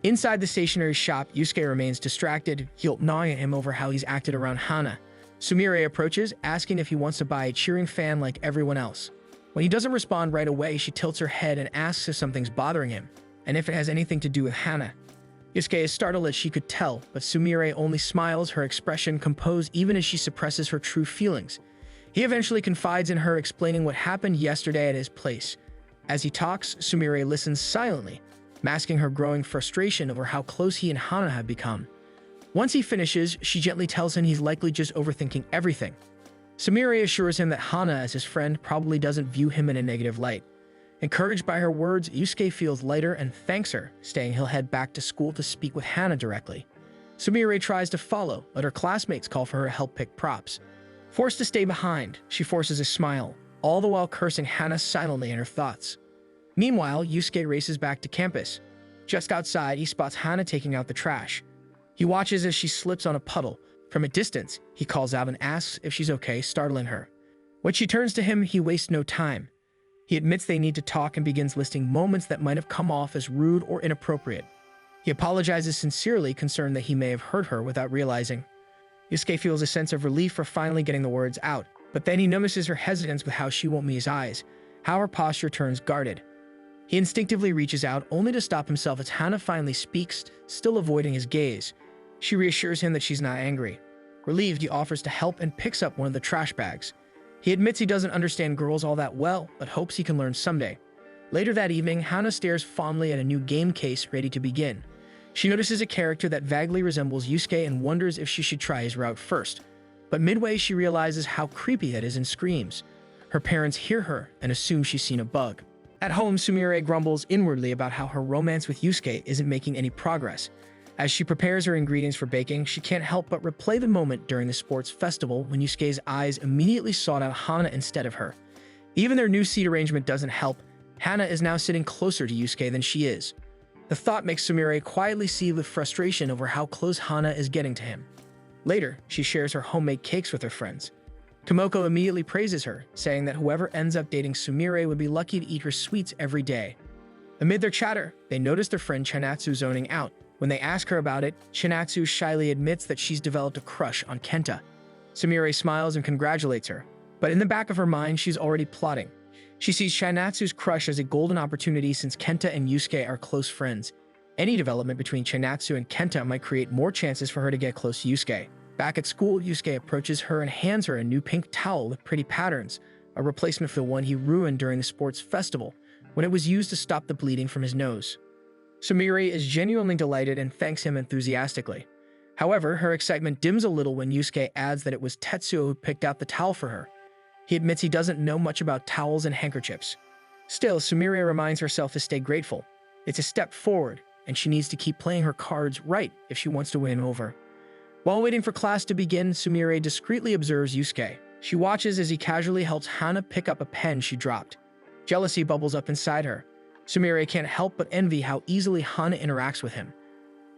[SPEAKER 1] Inside the stationery shop, Yusuke remains distracted, guilt gnawing at him over how he's acted around Hana. Sumire approaches, asking if he wants to buy a cheering fan like everyone else. When he doesn't respond right away, she tilts her head and asks if something's bothering him, and if it has anything to do with Hana. Yusuke is startled as she could tell, but Sumire only smiles, her expression composed even as she suppresses her true feelings. He eventually confides in her, explaining what happened yesterday at his place. As he talks, Sumire listens silently, masking her growing frustration over how close he and Hana have become. Once he finishes, she gently tells him he's likely just overthinking everything. Sumire assures him that Hana, as his friend, probably doesn't view him in a negative light. Encouraged by her words, Yusuke feels lighter and thanks her, saying he'll head back to school to speak with Hana directly. Sumire tries to follow, but her classmates call for her to help pick props. Forced to stay behind, she forces a smile, all the while cursing Hana silently in her thoughts. Meanwhile, Yusuke races back to campus. Just outside, he spots Hana taking out the trash. He watches as she slips on a puddle. From a distance, he calls out and asks if she's okay, startling her. When she turns to him, he wastes no time. He admits they need to talk and begins listing moments that might have come off as rude or inappropriate. He apologizes sincerely, concerned that he may have hurt her without realizing. Yusuke feels a sense of relief for finally getting the words out, but then he notices her hesitance with how she won't meet his eyes, how her posture turns guarded. He instinctively reaches out, only to stop himself as Hana finally speaks, still avoiding his gaze. She reassures him that she's not angry. Relieved, he offers to help and picks up one of the trash bags. He admits he doesn't understand girls all that well, but hopes he can learn someday. Later that evening, Hana stares fondly at a new game case ready to begin. She notices a character that vaguely resembles Yusuke and wonders if she should try his route first. But midway, she realizes how creepy that is and screams. Her parents hear her and assume she's seen a bug. At home, Sumire grumbles inwardly about how her romance with Yusuke isn't making any progress. As she prepares her ingredients for baking, she can't help but replay the moment during the sports festival when Yusuke's eyes immediately sought out Hana instead of her. Even their new seat arrangement doesn't help. Hana is now sitting closer to Yusuke than she is. The thought makes Sumire quietly seethe with frustration over how close Hana is getting to him. Later, she shares her homemade cakes with her friends. Tomoko immediately praises her, saying that whoever ends up dating Sumire would be lucky to eat her sweets every day. Amid their chatter, they notice their friend Chinatsu zoning out. When they ask her about it, Chinatsu shyly admits that she's developed a crush on Kenta. Sumire smiles and congratulates her, but in the back of her mind, she's already plotting. She sees Chinatsu's crush as a golden opportunity since Kenta and Yusuke are close friends. Any development between Chinatsu and Kenta might create more chances for her to get close to Yusuke. Back at school, Yusuke approaches her and hands her a new pink towel with pretty patterns, a replacement for the one he ruined during the sports festival, when it was used to stop the bleeding from his nose. Sumire is genuinely delighted and thanks him enthusiastically. However, her excitement dims a little when Yusuke adds that it was Tetsuo who picked out the towel for her. He admits he doesn't know much about towels and handkerchiefs. Still, Sumire reminds herself to stay grateful. It's a step forward, and she needs to keep playing her cards right if she wants to win him over. While waiting for class to begin, Sumire discreetly observes Yusuke. She watches as he casually helps Hana pick up a pen she dropped. Jealousy bubbles up inside her. Sumire can't help but envy how easily Hana interacts with him.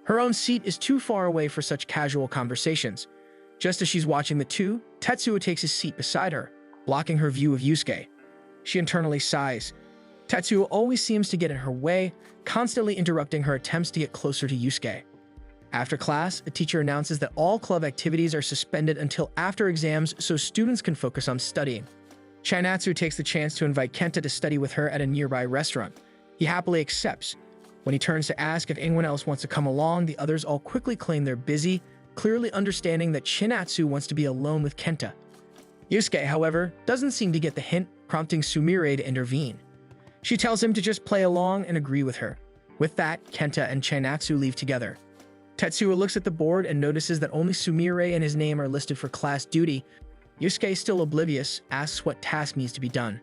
[SPEAKER 1] Her own seat is too far away for such casual conversations. Just as she's watching the two, Tetsuo takes his seat beside her, blocking her view of Yusuke. She internally sighs. Tetsuo always seems to get in her way, constantly interrupting her attempts to get closer to Yusuke. After class, a teacher announces that all club activities are suspended until after exams so students can focus on studying. Chinatsu takes the chance to invite Kenta to study with her at a nearby restaurant. He happily accepts. When he turns to ask if anyone else wants to come along, the others all quickly claim they're busy, clearly understanding that Chinatsu wants to be alone with Kenta. Yusuke, however, doesn't seem to get the hint, prompting Sumire to intervene. She tells him to just play along and agree with her. With that, Kenta and Chinatsu leave together. Tetsuo looks at the board and notices that only Sumire and his name are listed for class duty. Yusuke, still oblivious, asks what task needs to be done.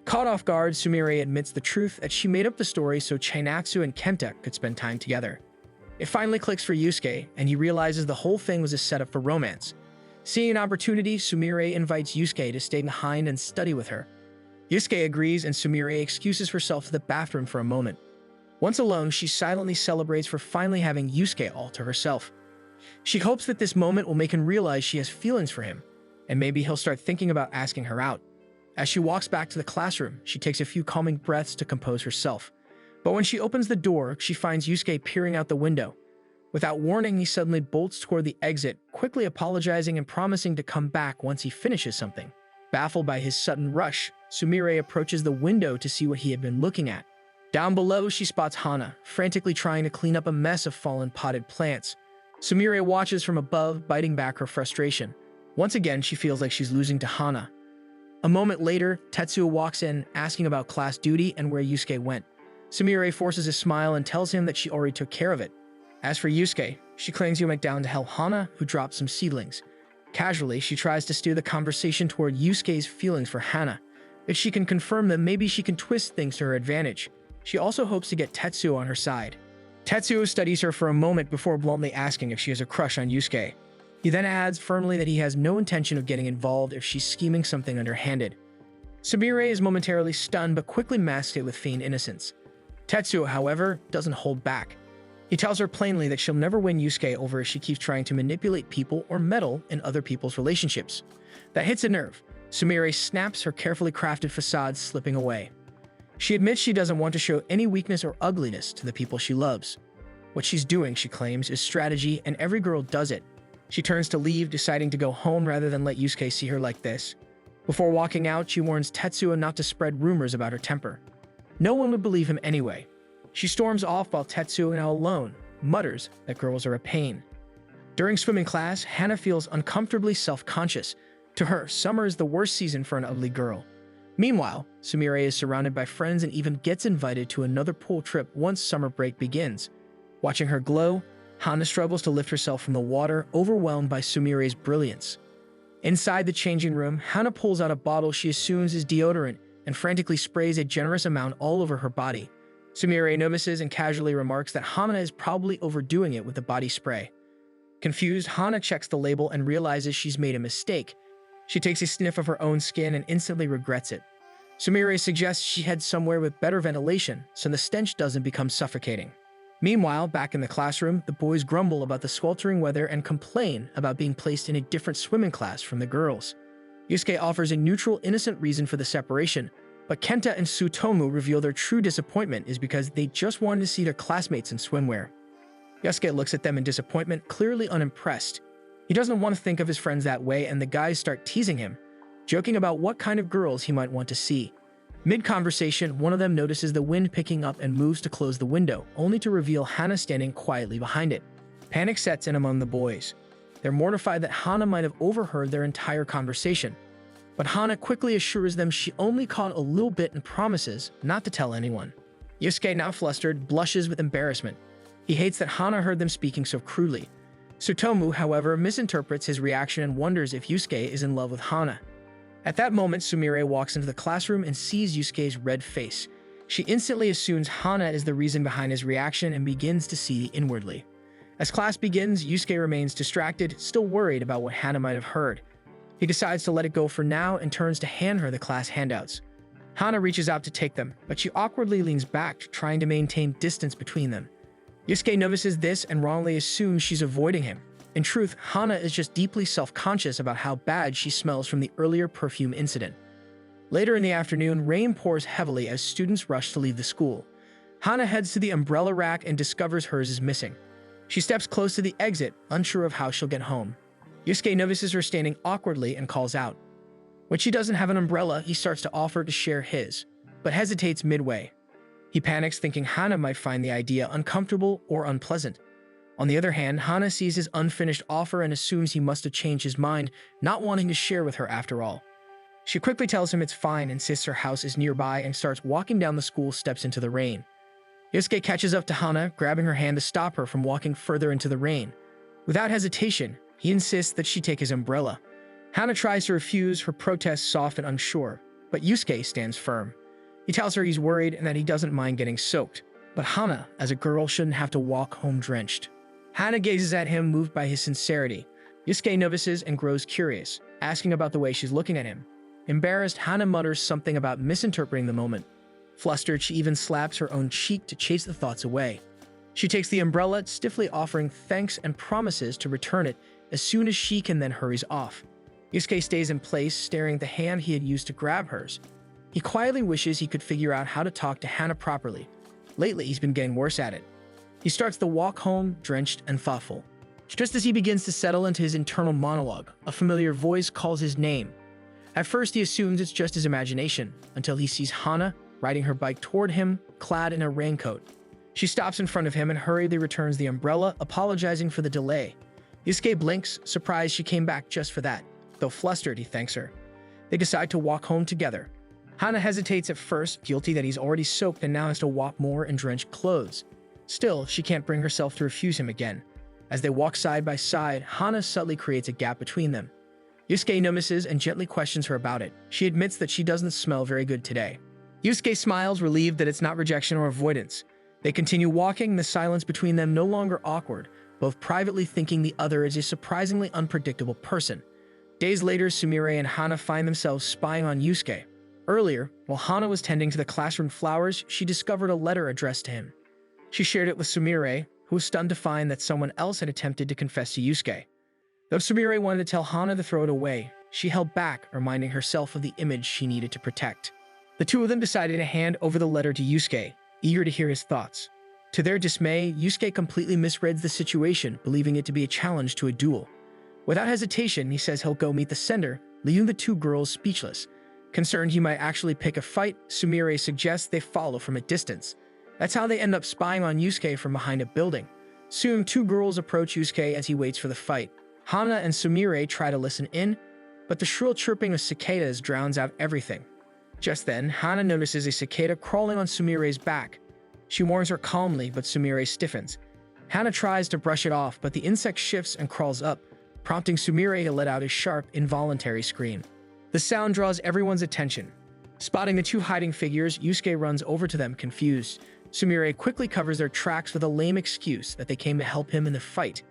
[SPEAKER 1] Caught off guard, Sumire admits the truth that she made up the story so Chinatsu and Kenta could spend time together. It finally clicks for Yusuke, and he realizes the whole thing was a setup for romance. Seeing an opportunity, Sumire invites Yusuke to stay behind and study with her. Yusuke agrees, and Sumire excuses herself to the bathroom for a moment. Once alone, she silently celebrates for finally having Yusuke all to herself. She hopes that this moment will make him realize she has feelings for him, and maybe he'll start thinking about asking her out. As she walks back to the classroom, she takes a few calming breaths to compose herself. But when she opens the door, she finds Yusuke peering out the window. Without warning, he suddenly bolts toward the exit, quickly apologizing and promising to come back once he finishes something. Baffled by his sudden rush, Sumire approaches the window to see what he had been looking at. Down below, she spots Hana, frantically trying to clean up a mess of fallen potted plants. Sumire watches from above, biting back her frustration. Once again, she feels like she's losing to Hana. A moment later, Tetsuo walks in, asking about class duty and where Yusuke went. Sumire forces a smile and tells him that she already took care of it. As for Yusuke, she claims he went down to help Hana, who dropped some seedlings. Casually, she tries to steer the conversation toward Yusuke's feelings for Hana. If she can confirm them, maybe she can twist things to her advantage. She also hopes to get Tetsuo on her side. Tetsuo studies her for a moment before bluntly asking if she has a crush on Yusuke. He then adds firmly that he has no intention of getting involved if she's scheming something underhanded. Sumire is momentarily stunned but quickly masks it with feigned innocence. Tetsuo, however, doesn't hold back. He tells her plainly that she'll never win Yusuke over if she keeps trying to manipulate people or meddle in other people's relationships. That hits a nerve. Sumire snaps, her carefully crafted facade slipping away. She admits she doesn't want to show any weakness or ugliness to the people she loves. What she's doing, she claims, is strategy, and every girl does it. She turns to leave, deciding to go home rather than let Yusuke see her like this. Before walking out, she warns Tetsuo not to spread rumors about her temper. No one would believe him anyway. She storms off while Tetsuo, now alone, mutters that girls are a pain. During swimming class, Hana feels uncomfortably self-conscious. To her, summer is the worst season for an ugly girl. Meanwhile, Sumire is surrounded by friends and even gets invited to another pool trip once summer break begins. Watching her glow, Hana struggles to lift herself from the water, overwhelmed by Sumire's brilliance. Inside the changing room, Hana pulls out a bottle she assumes is deodorant and frantically sprays a generous amount all over her body. Sumire notices and casually remarks that Hana is probably overdoing it with the body spray. Confused, Hana checks the label and realizes she's made a mistake. She takes a sniff of her own skin and instantly regrets it. Sumire suggests she head somewhere with better ventilation so the stench doesn't become suffocating. Meanwhile, back in the classroom, the boys grumble about the sweltering weather and complain about being placed in a different swimming class from the girls. Yusuke offers a neutral, innocent reason for the separation, but Kenta and Tsutomu reveal their true disappointment is because they just wanted to see their classmates in swimwear. Yusuke looks at them in disappointment, clearly unimpressed. He doesn't want to think of his friends that way, and the guys start teasing him, joking about what kind of girls he might want to see. Mid-conversation, one of them notices the wind picking up and moves to close the window, only to reveal Hana standing quietly behind it. Panic sets in among the boys. They're mortified that Hana might have overheard their entire conversation. But Hana quickly assures them she only caught a little bit and promises not to tell anyone. Yusuke, now flustered, blushes with embarrassment. He hates that Hana heard them speaking so crudely. Tsutomu, however, misinterprets his reaction and wonders if Yusuke is in love with Hana. At that moment, Sumire walks into the classroom and sees Yusuke's red face. She instantly assumes Hana is the reason behind his reaction and begins to see inwardly. As class begins, Yusuke remains distracted, still worried about what Hana might have heard. He decides to let it go for now and turns to hand her the class handouts. Hana reaches out to take them, but she awkwardly leans back, trying to maintain distance between them. Yusuke notices this and wrongly assumes she's avoiding him. In truth, Hana is just deeply self-conscious about how bad she smells from the earlier perfume incident. Later in the afternoon, rain pours heavily as students rush to leave the school. Hana heads to the umbrella rack and discovers hers is missing. She steps close to the exit, unsure of how she'll get home. Yusuke notices her standing awkwardly and calls out. When she doesn't have an umbrella, he starts to offer to share his, but hesitates midway. He panics, thinking Hana might find the idea uncomfortable or unpleasant. On the other hand, Hana sees his unfinished offer and assumes he must have changed his mind, not wanting to share with her after all. She quickly tells him it's fine, insists her house is nearby, and starts walking down the school steps into the rain. Yusuke catches up to Hana, grabbing her hand to stop her from walking further into the rain. Without hesitation, he insists that she take his umbrella. Hana tries to refuse, her protest soft and unsure, but Yusuke stands firm. He tells her he's worried and that he doesn't mind getting soaked, but Hana, as a girl, shouldn't have to walk home drenched. Hana gazes at him, moved by his sincerity. Yusuke notices and grows curious, asking about the way she's looking at him. Embarrassed, Hana mutters something about misinterpreting the moment. Flustered, she even slaps her own cheek to chase the thoughts away. She takes the umbrella, stiffly offering thanks and promises to return it as soon as she can, then hurries off. Yusuke stays in place, staring at the hand he had used to grab hers. He quietly wishes he could figure out how to talk to Hana properly. Lately, he's been getting worse at it. He starts the walk home, drenched and thoughtful. Just as he begins to settle into his internal monologue, a familiar voice calls his name. At first, he assumes it's just his imagination, until he sees Hana riding her bike toward him, clad in a raincoat. She stops in front of him and hurriedly returns the umbrella, apologizing for the delay. Yusuke blinks, surprised she came back just for that. Though flustered, he thanks her. They decide to walk home together. Hana hesitates at first, guilty that he's already soaked and now has to walk more in drenched clothes. Still, she can't bring herself to refuse him again. As they walk side by side, Hana subtly creates a gap between them. Yusuke notices and gently questions her about it. She admits that she doesn't smell very good today. Yusuke smiles, relieved that it's not rejection or avoidance. They continue walking, the silence between them no longer awkward, both privately thinking the other is a surprisingly unpredictable person. Days later, Sumire and Hana find themselves spying on Yusuke. Earlier, while Hana was tending to the classroom flowers, she discovered a letter addressed to him. She shared it with Sumire, who was stunned to find that someone else had attempted to confess to Yusuke. Though Sumire wanted to tell Hana to throw it away, she held back, reminding herself of the image she needed to protect. The two of them decided to hand over the letter to Yusuke, eager to hear his thoughts. To their dismay, Yusuke completely misreads the situation, believing it to be a challenge to a duel. Without hesitation, he says he'll go meet the sender, leaving the two girls speechless. Concerned he might actually pick a fight, Sumire suggests they follow from a distance. That's how they end up spying on Yusuke from behind a building. Soon, two girls approach Yusuke as he waits for the fight. Hana and Sumire try to listen in, but the shrill chirping of cicadas drowns out everything. Just then, Hana notices a cicada crawling on Sumire's back. She warns her calmly, but Sumire stiffens. Hana tries to brush it off, but the insect shifts and crawls up, prompting Sumire to let out a sharp, involuntary scream. The sound draws everyone's attention. Spotting the two hiding figures, Yusuke runs over to them, confused. Sumire quickly covers their tracks with a lame excuse that they came to help him in the fight.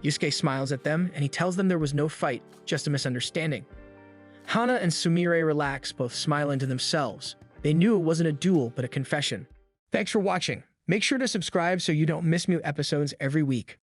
[SPEAKER 1] Yusuke smiles at them, and he tells them there was no fight, just a misunderstanding. Hana and Sumire relax, both smiling to themselves. They knew it wasn't a duel, but a confession. Thanks for watching. Make sure to subscribe so you don't miss new episodes every week.